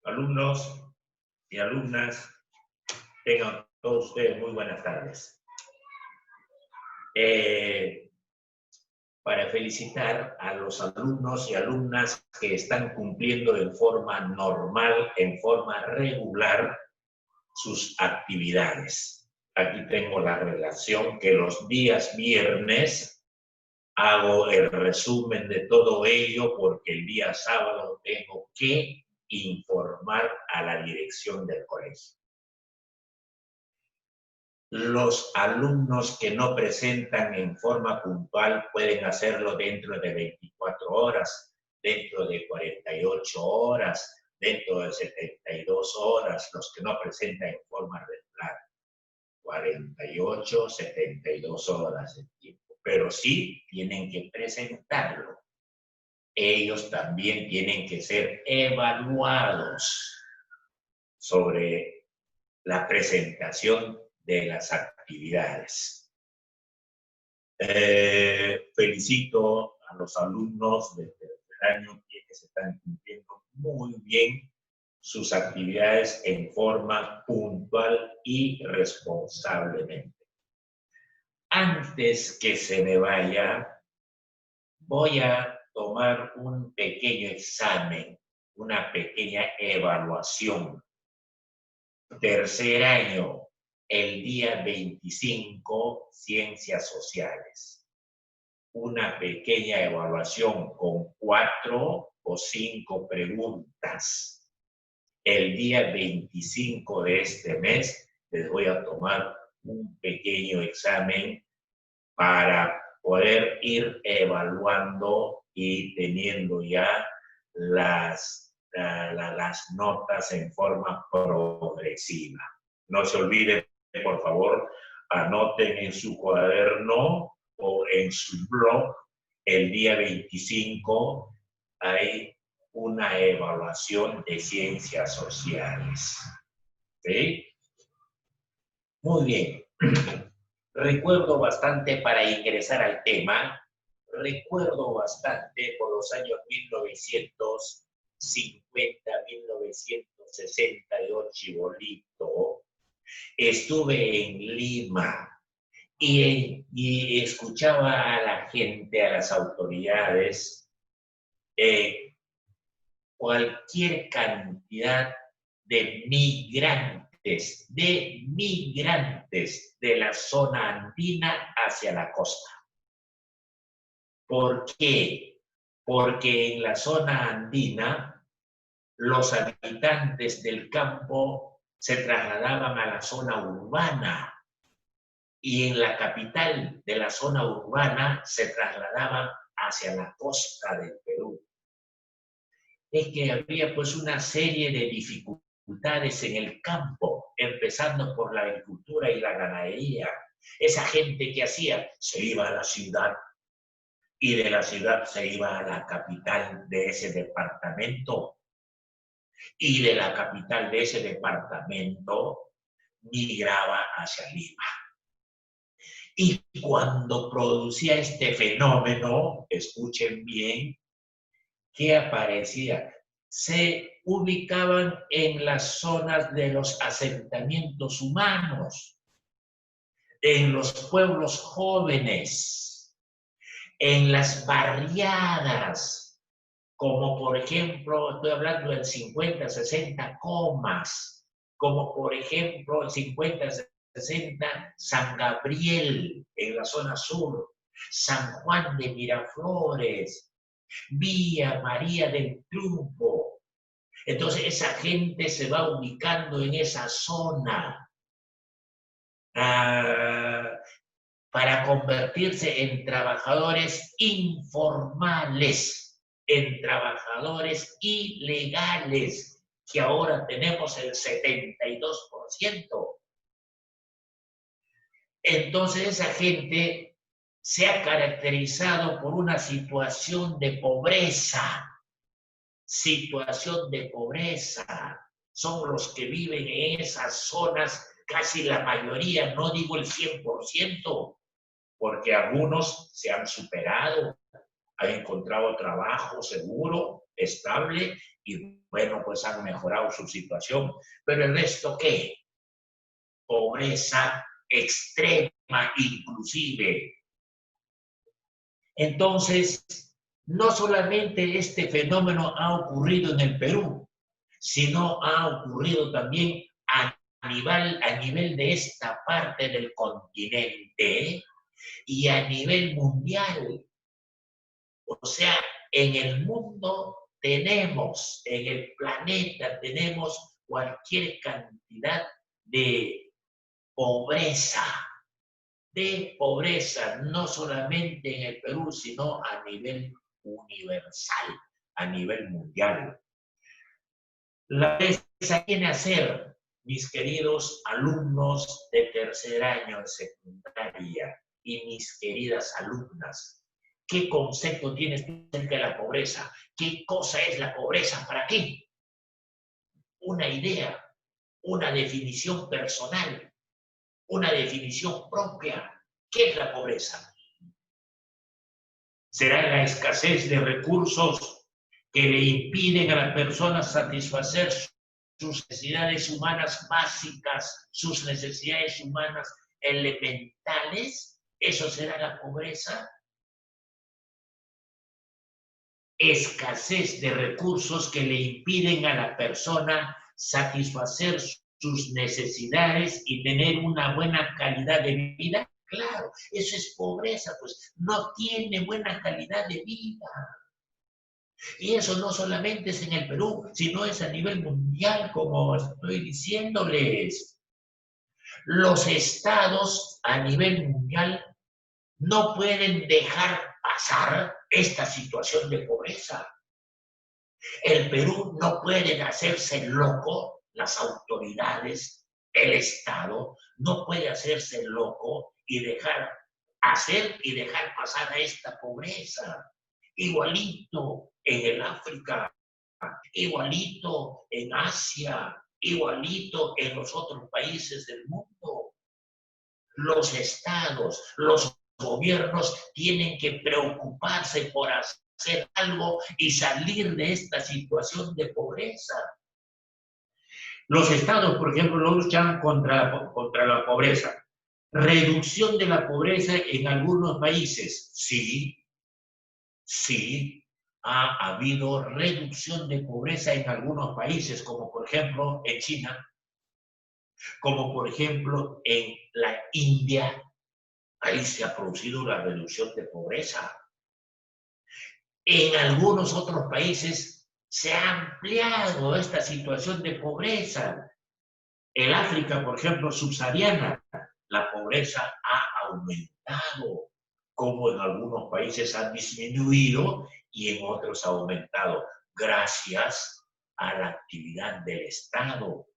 Alumnos y alumnas, tengan todos ustedes muy buenas tardes. Para felicitar a los alumnos y alumnas que están cumpliendo en forma normal, en forma regular, sus actividades. Aquí tengo la relación que los días viernes hago el resumen de todo ello porque el día sábado tengo que informar a la dirección del colegio. Los alumnos que no presentan en forma puntual pueden hacerlo dentro de 24 horas, dentro de 48 horas, dentro de 72 horas, los que no presentan en forma regular. 48, 72 horas de tiempo. Pero sí tienen que presentarlo. Ellos también tienen que ser evaluados sobre la presentación de las actividades. Felicito a los alumnos del tercer año que se están cumpliendo muy bien sus actividades en forma puntual y responsablemente. Antes que se me vaya, voy a tomar un pequeño examen, una pequeña evaluación. Tercer año, el día 25, Ciencias Sociales. Una pequeña evaluación con 4 o 5 preguntas. El día 25 de este mes les voy a tomar un pequeño examen para poder ir evaluando y teniendo ya las notas en forma progresiva. No se olviden, por favor, anoten en su cuaderno o en su blog, el día 25 hay una evaluación de ciencias sociales. ¿Sí? Muy bien. Recuerdo bastante, para ingresar al tema, recuerdo bastante por los años 1950, 1960, yo chibolito, estuve en Lima y escuchaba a la gente, a las autoridades, cualquier cantidad de migrantes de la zona andina hacia la costa. ¿Por qué? Porque en la zona andina los habitantes del campo se trasladaban a la zona urbana y en la capital de la zona urbana se trasladaban hacia la costa del Perú. Es que había pues una serie de dificultades en el campo, empezando por la agricultura y la ganadería. Esa gente que hacía, se iba a la ciudad y de la ciudad se iba a la capital de ese departamento y de la capital de ese departamento migraba hacia Lima. Y cuando producía este fenómeno, escuchen bien, ¿qué aparecía? Se ubicaban en las zonas de los asentamientos humanos, en los pueblos jóvenes, en las barriadas, como por ejemplo, estoy hablando del 50, 60 comas, como por ejemplo el 50, 60 San Gabriel en la zona sur, San Juan de Miraflores, Villa María del Triunfo. Entonces esa gente se va ubicando en esa zona para convertirse en trabajadores informales, en trabajadores ilegales, que ahora tenemos el 72%. Entonces esa gente se ha caracterizado por una situación de pobreza. Situación de pobreza. Son los que viven en esas zonas, casi la mayoría, no digo el 100%, porque algunos se han superado, han encontrado trabajo seguro, estable y bueno, pues han mejorado su situación. Pero el resto, ¿qué? Pobreza extrema inclusive. Entonces, no solamente este fenómeno ha ocurrido en el Perú, sino ha ocurrido también a nivel de esta parte del continente y a nivel mundial. O sea, en el mundo tenemos, en el planeta tenemos cualquier cantidad de pobreza, no solamente en el Perú, sino a nivel universal, a nivel mundial. La pobreza viene a ser, mis queridos alumnos de tercer año de secundaria y mis queridas alumnas, ¿qué concepto tienes tú acerca de la pobreza? ¿Qué cosa es la pobreza para ti? Una idea, una definición personal, una definición propia. ¿Qué es la pobreza? ¿Será la escasez de recursos que le impiden a la persona satisfacer sus necesidades humanas básicas, sus necesidades humanas elementales? ¿Eso será la pobreza? Escasez de recursos que le impiden a la persona satisfacer sus necesidades y tener una buena calidad de vida. Claro, eso es pobreza, pues no tiene buena calidad de vida. Y eso no solamente es en el Perú, sino es a nivel mundial, como estoy diciéndoles. Los estados a nivel mundial no pueden dejar pasar esta situación de pobreza. El Perú no puede hacerse loco, las autoridades, el Estado, no puede hacerse loco y dejar pasar a esta pobreza. Igualito en el África, igualito en Asia, igualito en los otros países del mundo. Los estados, los gobiernos tienen que preocuparse por hacer algo y salir de esta situación de pobreza. Los estados, por ejemplo, luchan contra la pobreza. Reducción de la pobreza en algunos países. Sí, ha habido reducción de pobreza en algunos países, como por ejemplo en China, como por ejemplo en la India. Ahí se ha producido una reducción de pobreza. En algunos otros países se ha ampliado esta situación de pobreza. En África, por ejemplo, subsahariana, la pobreza ha aumentado, como en algunos países ha disminuido y en otros ha aumentado, gracias a la actividad del Estado.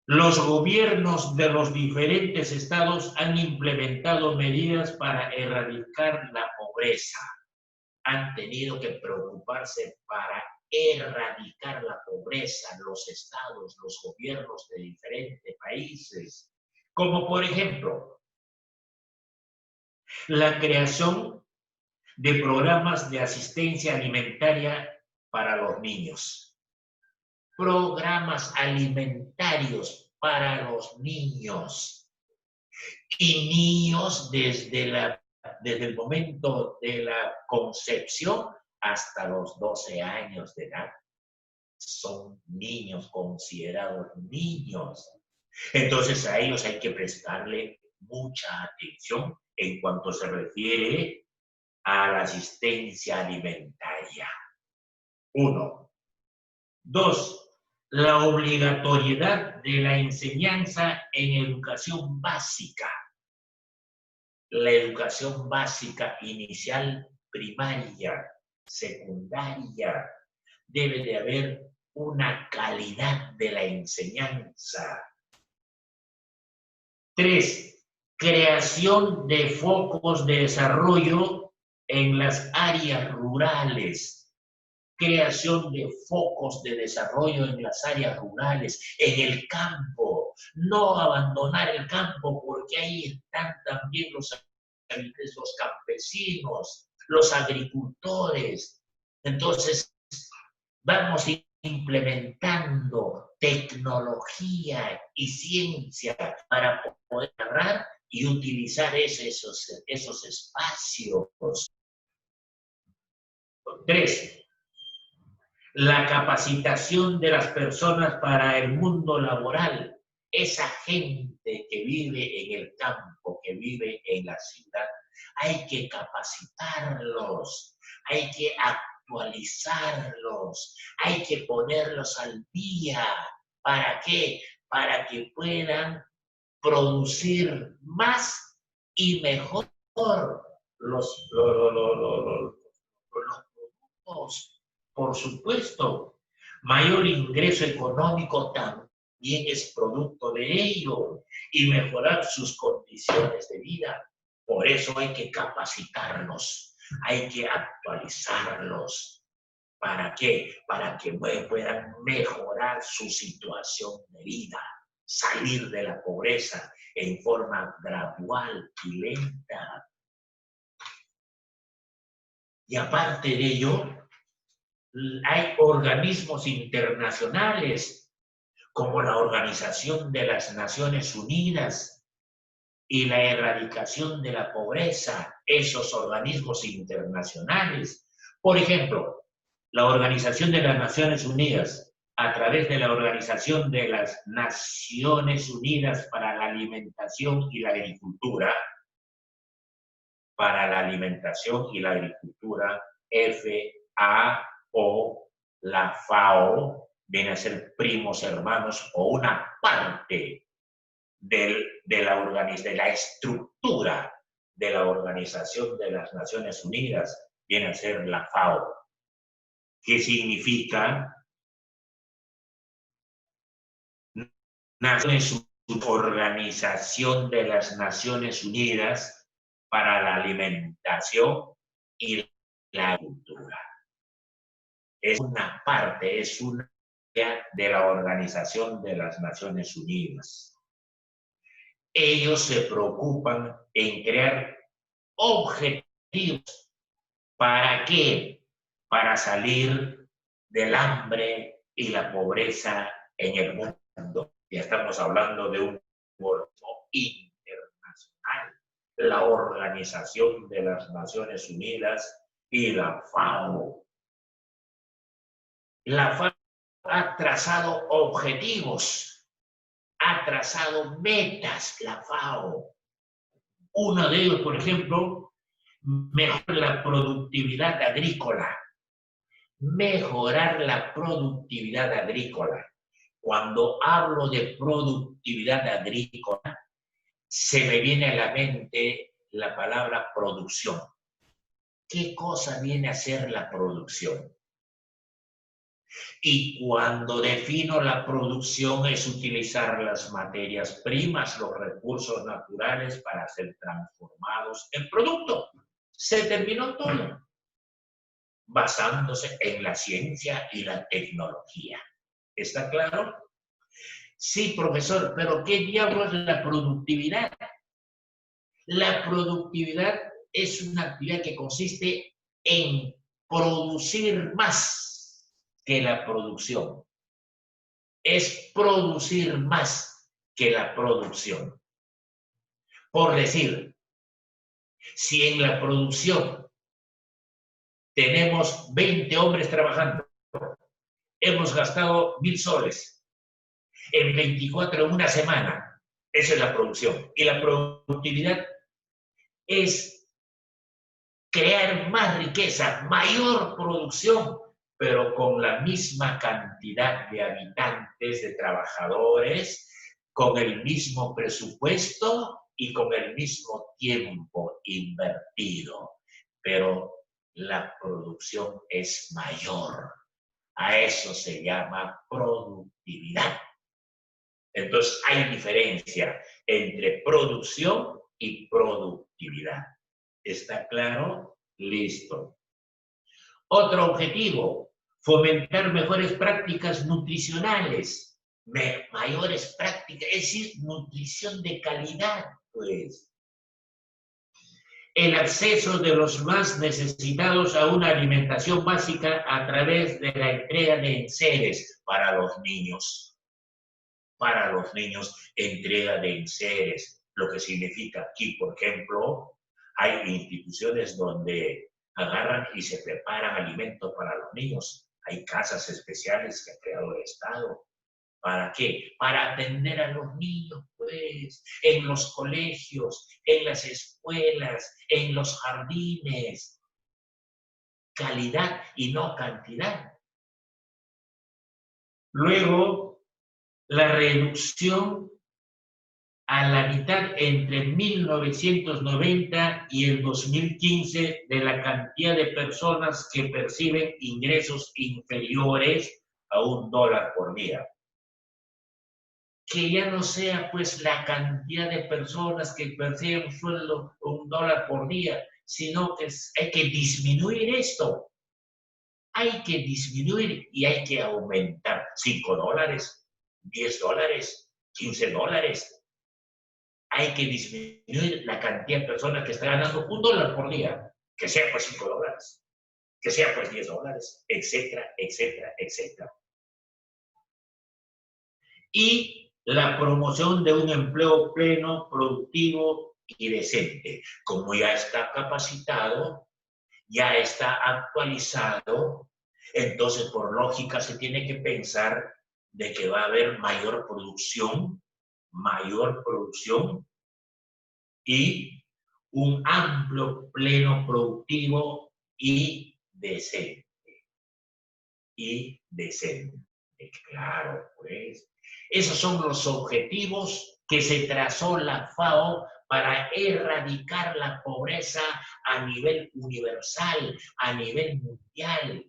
Los gobiernos de los diferentes estados han implementado medidas para erradicar la pobreza. Han tenido que preocuparse para erradicar la pobreza, los estados, los gobiernos de diferentes países. Como por ejemplo, la creación de programas de asistencia alimentaria para los niños. Programas alimentarios para los niños. Y niños desde el momento de la concepción hasta los 12 años de edad. Son niños considerados niños. Entonces a ellos hay que prestarle mucha atención en cuanto se refiere a la asistencia alimentaria. 1. 2. La obligatoriedad de la enseñanza en educación básica. La educación básica inicial, primaria, secundaria. Debe de haber una calidad de la enseñanza. 3. Creación de focos de desarrollo en las áreas rurales. Creación de focos de desarrollo en las áreas rurales, en el campo. No abandonar el campo, porque ahí están también los campesinos, los agricultores. Entonces, vamos implementando tecnología y ciencia para poder agarrar y utilizar esos espacios. 3. La capacitación de las personas para el mundo laboral. Esa gente que vive en el campo, que vive en la ciudad, hay que capacitarlos, hay que actualizarlos, hay que ponerlos al día. ¿Para qué? Para que puedan producir más y mejor los productos. Por supuesto, mayor ingreso económico también es producto de ello y mejorar sus condiciones de vida. Por eso hay que capacitarlos, hay que actualizarlos. ¿Para qué? Para que puedan mejorar su situación de vida, salir de la pobreza en forma gradual y lenta. Y aparte de ello, hay organismos internacionales como la Organización de las Naciones Unidas y la erradicación de la pobreza, esos organismos internacionales. Por ejemplo, la Organización de las Naciones Unidas, a través de la Organización de las Naciones Unidas para la Alimentación y la Agricultura, FAO, la FAO, viene a ser primos hermanos o una parte de la estructura de la Organización de las Naciones Unidas, viene a ser la FAO. ¿Qué significa? Organización de las Naciones Unidas para la Alimentación y la Agricultura. Es una parte, es una de la Organización de las Naciones Unidas. Ellos se preocupan en crear objetivos. ¿Para qué? Para salir del hambre y la pobreza en el mundo. Ya estamos hablando de un organismo internacional, la Organización de las Naciones Unidas y la FAO. La FAO ha trazado objetivos, ha trazado metas, la FAO. Uno de ellos, por ejemplo, mejorar la productividad agrícola. Mejorar la productividad agrícola. Cuando hablo de productividad agrícola, se me viene a la mente la palabra producción. ¿Qué cosa viene a ser la producción? Y cuando defino la producción es utilizar las materias primas, los recursos naturales para ser transformados en producto. Se terminó todo, basándose en la ciencia y la tecnología. ¿Está claro? Sí, profesor, pero ¿qué diablos es la productividad? La productividad es una actividad que consiste en producir más que la producción. Es producir más que la producción. Por decir, si en la producción tenemos 20 hombres trabajando, hemos gastado 1.000 soles en 24 en una semana. Esa es la producción. Y la productividad es crear más riqueza, mayor producción, pero con la misma cantidad de habitantes, de trabajadores, con el mismo presupuesto y con el mismo tiempo invertido. Pero la producción es mayor. A eso se llama productividad. Entonces hay diferencia entre producción y productividad. ¿Está claro? Listo. Otro objetivo, fomentar mejores prácticas nutricionales. Mayores prácticas, es decir, nutrición de calidad, pues. el acceso de los más necesitados a una alimentación básica a través de la entrega de enseres para los niños. Para los niños, entrega de enseres, lo que significa aquí, por ejemplo, hay instituciones donde agarran y se preparan alimentos para los niños. Hay casas especiales que ha creado el Estado. ¿Para qué? Para atender a los niños, pues, en los colegios, en las escuelas, en los jardines. Calidad y no cantidad. Luego, la reducción a la mitad entre 1990 y el 2015 de la cantidad de personas que perciben ingresos inferiores a $1 por día. Que ya no sea pues la cantidad de personas que perciben un sueldo $1 por día, sino que hay que disminuir esto. Hay que disminuir y hay que aumentar $5, $10, $15. Hay que disminuir la cantidad de personas que están ganando $1 por día, que sea pues $5, que sea pues $10, etcétera, etcétera, etcétera. Y la promoción de un empleo pleno, productivo y decente. Como ya está capacitado, ya está actualizado, entonces por lógica se tiene que pensar de que va a haber mayor producción y un amplio pleno productivo y decente. Claro, pues. Esos son los objetivos que se trazó la FAO para erradicar la pobreza a nivel universal, a nivel mundial.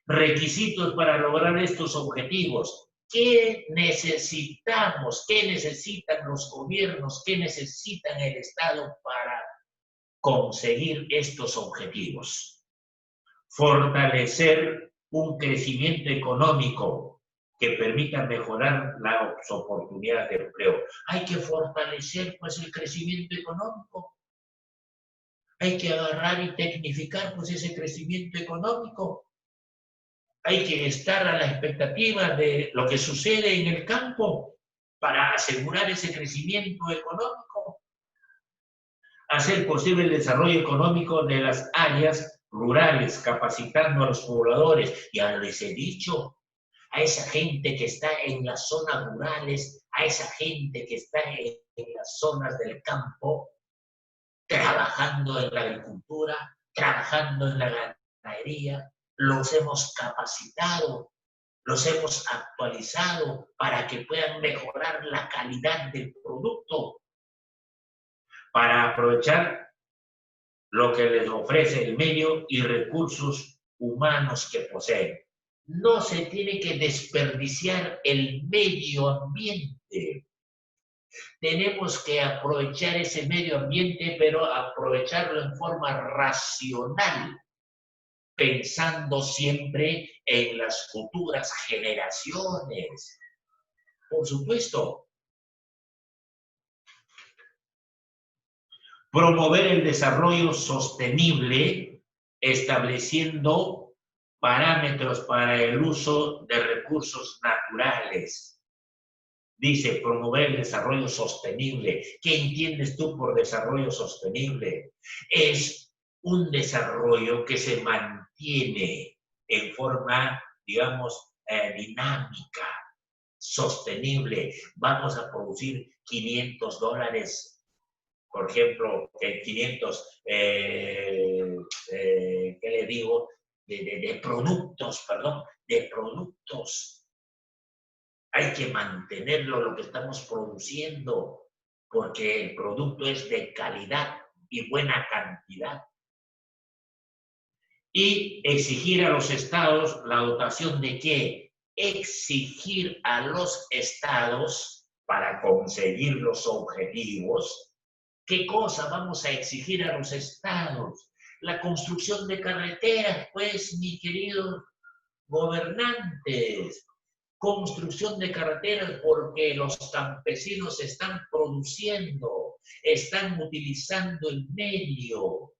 Requisitos para lograr estos objetivos. ¿Qué necesitamos? ¿Qué necesitan los gobiernos? ¿Qué necesitan el Estado para conseguir estos objetivos? Fortalecer un crecimiento económico que permita mejorar las oportunidades de empleo. Hay que fortalecer pues el crecimiento económico. Hay que agarrar y tecnificar pues ese crecimiento económico. Hay que estar a la expectativa de lo que sucede en el campo para asegurar ese crecimiento económico. Hacer posible el desarrollo económico de las áreas rurales, capacitando a los pobladores. Ya les he dicho, a esa gente que está en las zonas rurales, a esa gente que está en las zonas del campo, trabajando en la agricultura, trabajando en la ganadería, los hemos capacitado, los hemos actualizado para que puedan mejorar la calidad del producto, para aprovechar lo que les ofrece el medio y recursos humanos que poseen. No se tiene que desperdiciar el medio ambiente. Tenemos que aprovechar ese medio ambiente, pero aprovecharlo en forma racional, pensando siempre en las futuras generaciones. Por supuesto. Promover el desarrollo sostenible, estableciendo parámetros para el uso de recursos naturales. Dice, promover el desarrollo sostenible. ¿Qué entiendes tú por desarrollo sostenible? Es un desarrollo que se mantiene en forma, digamos, dinámica, sostenible. Vamos a producir $500, por ejemplo, 500, ¿qué le digo? De productos, perdón, de productos. Hay que mantenerlo lo que estamos produciendo, porque el producto es de calidad y buena cantidad. Y exigir a los estados la dotación de ¿qué? Exigir a los estados para conseguir los objetivos. ¿Qué cosa vamos a exigir a los estados? La construcción de carreteras, pues, mis queridos gobernantes. Construcción de carreteras porque los campesinos están produciendo. están utilizando el medio.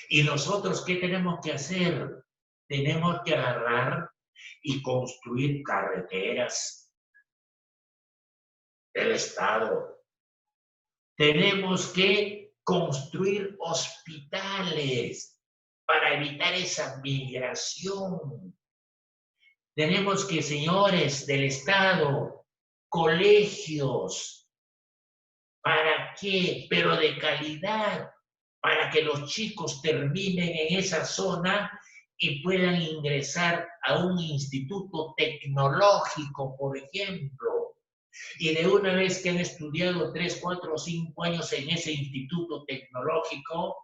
¿Y nosotros qué tenemos que hacer? Tenemos que agarrar y construir carreteras del Estado. Tenemos que construir hospitales para evitar esa migración. Tenemos que, señores del Estado, colegios. ¿Para qué? Pero de calidad, para que los chicos terminen en esa zona y puedan ingresar a un instituto tecnológico, por ejemplo. Y de una vez que han estudiado 3, 4 o 5 años en ese instituto tecnológico,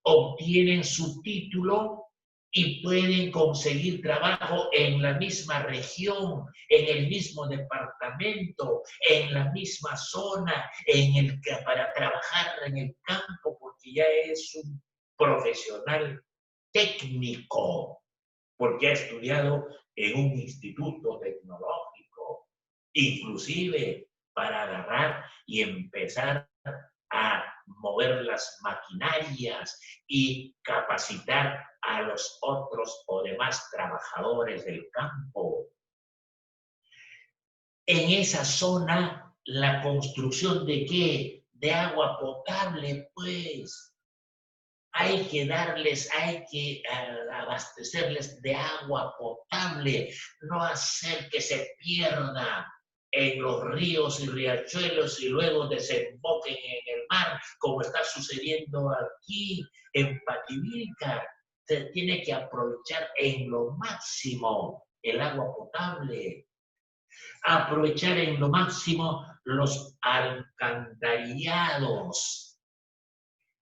obtienen su título y pueden conseguir trabajo en la misma región, en el mismo departamento, en la misma zona, para trabajar en el campo, porque ya es un profesional técnico, porque ha estudiado en un instituto tecnológico, inclusive para agarrar y empezar a mover las maquinarias y capacitar a los otros o demás trabajadores del campo. En esa zona, la construcción ¿de qué? De agua potable, pues. Hay que abastecerles de agua potable, no hacer que se pierda en los ríos y riachuelos y luego desemboquen en el mar, como está sucediendo aquí en Pativilca. Se tiene que aprovechar en lo máximo el agua potable, aprovechar en lo máximo los alcantarillados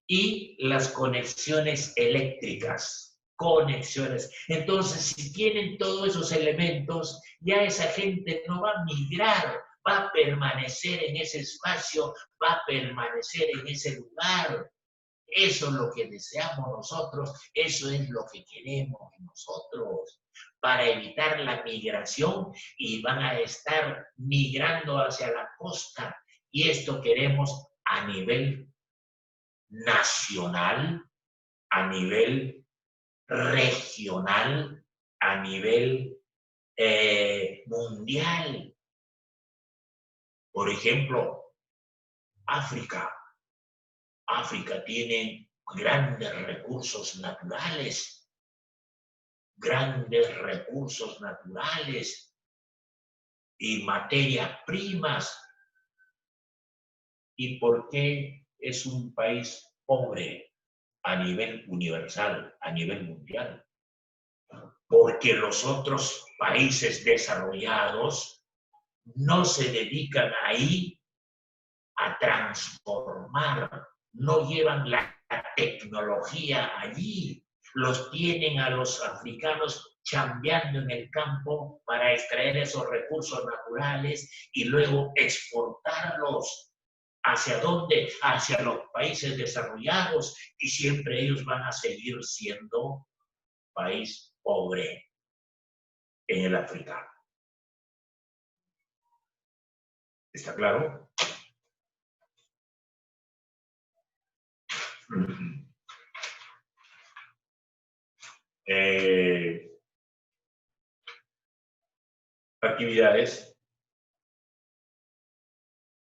y las conexiones eléctricas. Conexiones. Entonces, si tienen todos esos elementos, ya esa gente no va a migrar, va a permanecer en ese espacio, va a permanecer en ese lugar. Eso es lo que deseamos nosotros, eso es lo que queremos nosotros, para evitar la migración, y van a estar migrando hacia la costa. Y esto queremos a nivel nacional, a nivel regional, a nivel mundial. Por ejemplo, África. África tiene grandes recursos naturales y materias primas. ¿Y por qué es un país pobre a nivel universal, a nivel mundial? Porque los otros países desarrollados no se dedican ahí a transformar, no llevan la tecnología allí, los tienen a los africanos chambeando en el campo para extraer esos recursos naturales y luego exportarlos. ¿Hacia dónde? Hacia los países desarrollados, y siempre ellos van a seguir siendo país pobre en el africano. ¿Está claro? Actividades.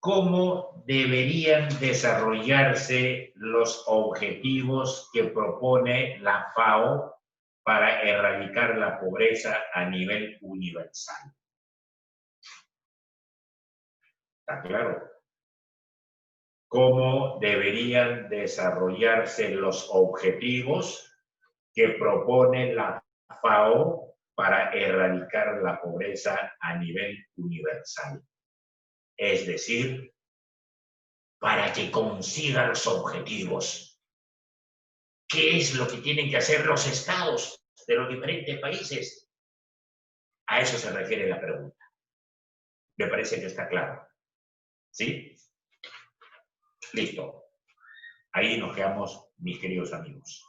¿Cómo deberían desarrollarse los objetivos que propone la FAO para erradicar la pobreza a nivel universal? ¿Está claro? ¿Cómo deberían desarrollarse los objetivos que propone la FAO para erradicar la pobreza a nivel universal? Es decir, para que consiga los objetivos. ¿Qué es lo que tienen que hacer los estados de los diferentes países? A eso se refiere la pregunta. Me parece que está claro. ¿Sí? Listo. Ahí nos quedamos, mis queridos amigos.